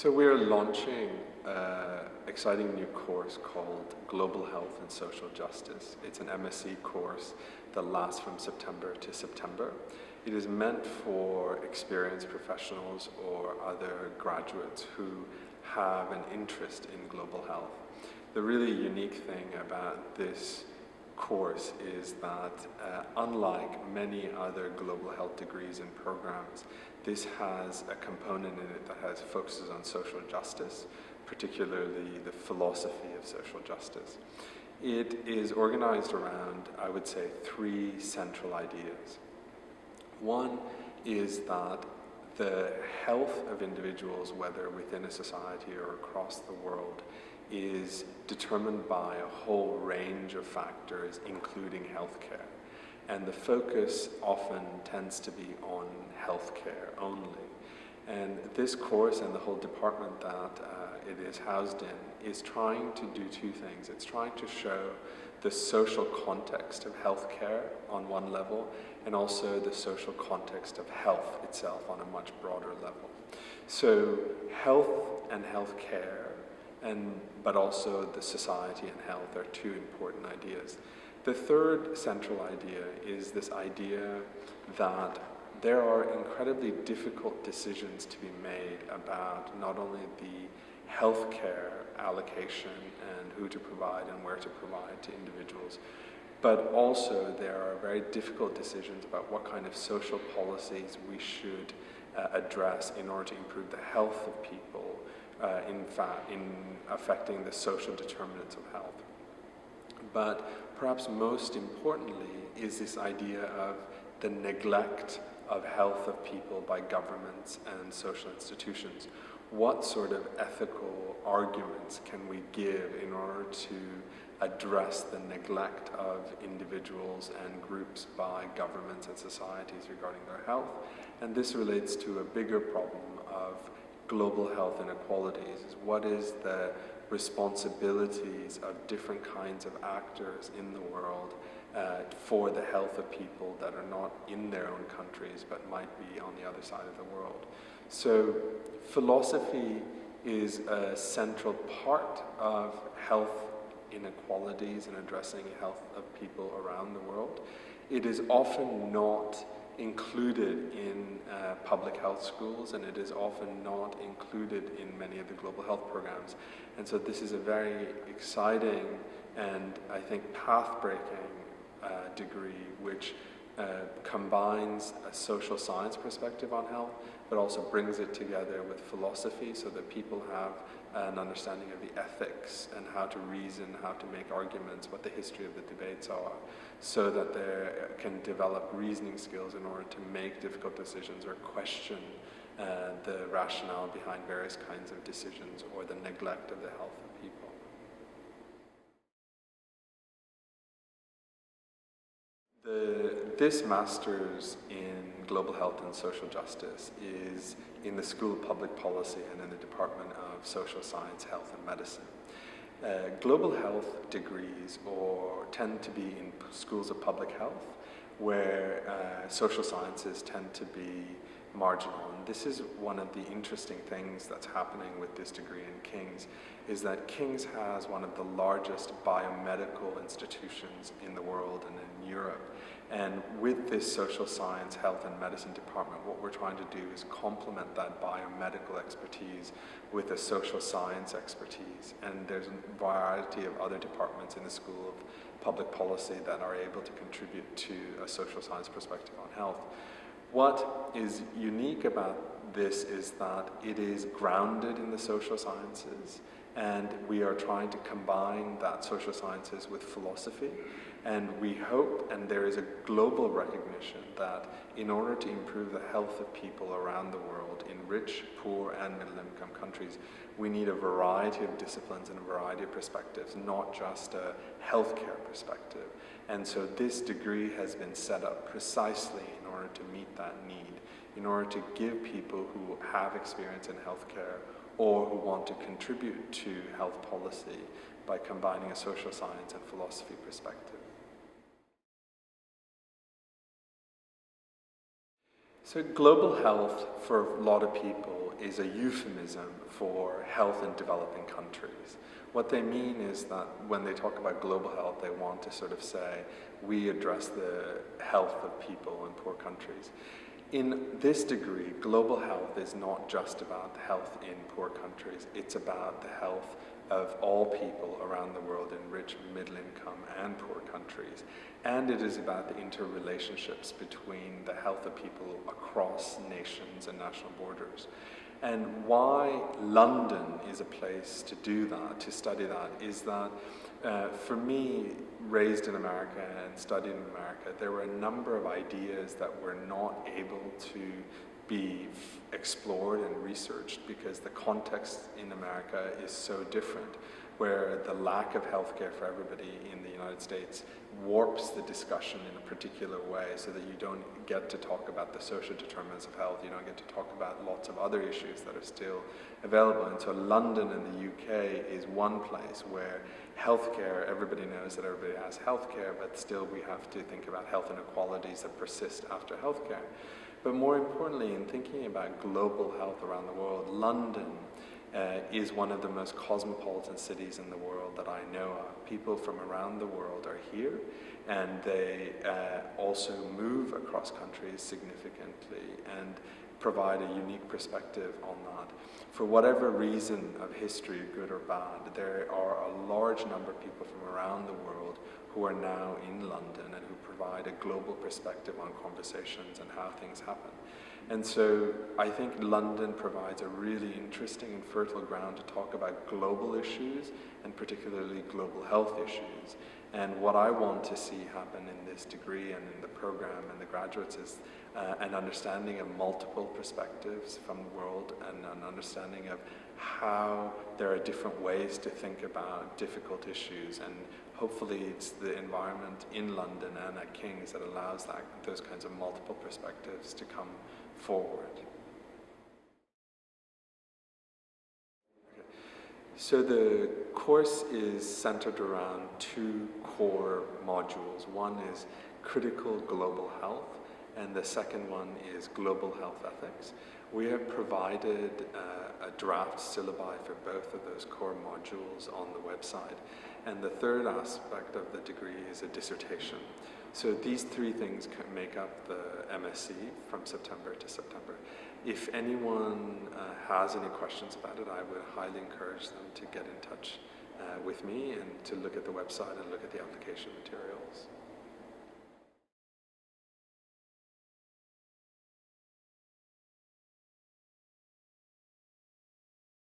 So we're launching an exciting new course called Global Health and Social Justice. It's an MSc course that lasts from September to September. It is meant for experienced professionals or other graduates who have an interest in global health. The really unique thing about this course is that unlike many other global health degrees and programs, this has a component in it that focuses on social justice, particularly the philosophy of social justice. It is organized around, I would say, three central ideas. One is that the health of individuals, whether within a society or across the world, is determined by a whole range of factors, including healthcare. And the focus often tends to be on healthcare only. And this course and the whole department that it is housed in is trying to do two things. It's trying to show the social context of healthcare on one level, and also the social context of health itself on a much broader level. So health and healthcare, but also the society and health are two important ideas. The third central idea is this idea that there are incredibly difficult decisions to be made about not only the healthcare allocation and who to provide and where to provide to individuals, but also there are very difficult decisions about what kind of social policies we should address in order to improve the health of people, in affecting the social determinants of health. But perhaps most importantly is this idea of the neglect of health of people by governments and social institutions. What sort of ethical arguments can we give in order to address the neglect of individuals and groups by governments and societies regarding their health? And this relates to a bigger problem of global health inequalities. What is the responsibilities of different kinds of actors in the world for the health of people that are not in their own countries but might be on the other side of the world? So philosophy is a central part of health inequalities and addressing health of people around the world. It is often not included in public health schools, and it is often not included in many of the global health programs. And so this is a very exciting and I think path-breaking degree which combines a social science perspective on health, but also brings it together with philosophy so that people have an understanding of the ethics and how to reason, how to make arguments, what the history of the debates are, so that they can develop reasoning skills in order to make difficult decisions or question the rationale behind various kinds of decisions or the neglect of the health of people. This Master's in Global Health and Social Justice is in the School of Public Policy and in the Department of Social Science, Health and Medicine. Global health degrees tend to be in schools of public health, where social sciences tend to be marginal. And this is one of the interesting things that's happening with this degree in King's, is that King's has one of the largest biomedical institutions in the world and in Europe. And with this social science, health and medicine department, what we're trying to do is complement that biomedical expertise with a social science expertise. And there's a variety of other departments in the School of Public Policy that are able to contribute to a social science perspective on health. What is unique about this is that it is grounded in the social sciences, and we are trying to combine that social sciences with philosophy. And we hope, and there is a global recognition, that in order to improve the health of people around the world in rich, poor, and middle-income countries, we need a variety of disciplines and a variety of perspectives, not just a healthcare perspective. And so this degree has been set up precisely in order to meet that need, in order to give people who have experience in healthcare or who want to contribute to health policy by combining a social science and philosophy perspective. So global health for a lot of people is a euphemism for health in developing countries. What they mean is that when they talk about global health, they want to sort of say, we address the health of people in poor countries. In this degree, global health is not just about health in poor countries, it's about the health of all people around the world in rich, middle income and poor countries. And it is about the interrelationships between the health of people across nations and national borders. And why London is a place to do that, to study that, is that for me, raised in America and studied in America, there were a number of ideas that were not able to be explored and researched because the context in America is so different, where the lack of healthcare for everybody in the United States warps the discussion in a particular way so that you don't get to talk about the social determinants of health, you don't get to talk about lots of other issues that are still available. And so London in the UK is one place where healthcare, everybody knows that everybody has healthcare, but still we have to think about health inequalities that persist after healthcare. But more importantly, in thinking about global health around the world, London is one of the most cosmopolitan cities in the world that I know of. People from around the world are here, and they also move across countries significantly and provide a unique perspective on that. For whatever reason of history, good or bad, there are a large number of people from around the world who are now in London and who provide a global perspective on conversations and how things happen. And so I think London provides a really interesting and fertile ground to talk about global issues, and particularly global health issues. And what I want to see happen in this degree and in the program and the graduates is an understanding of multiple perspectives from the world, and an understanding of how there are different ways to think about difficult issues. And hopefully it's the environment in London and at King's that allows those kinds of multiple perspectives to come forward. So the course is centered around two core modules. One is critical global health, and the second one is global health ethics. We have provided a draft syllabi for both of those core modules on the website. And the third aspect of the degree is a dissertation. So these three things make up the MSc from September to September. If anyone has any questions about it, I would highly encourage them to get in touch with me and to look at the website and look at the application materials.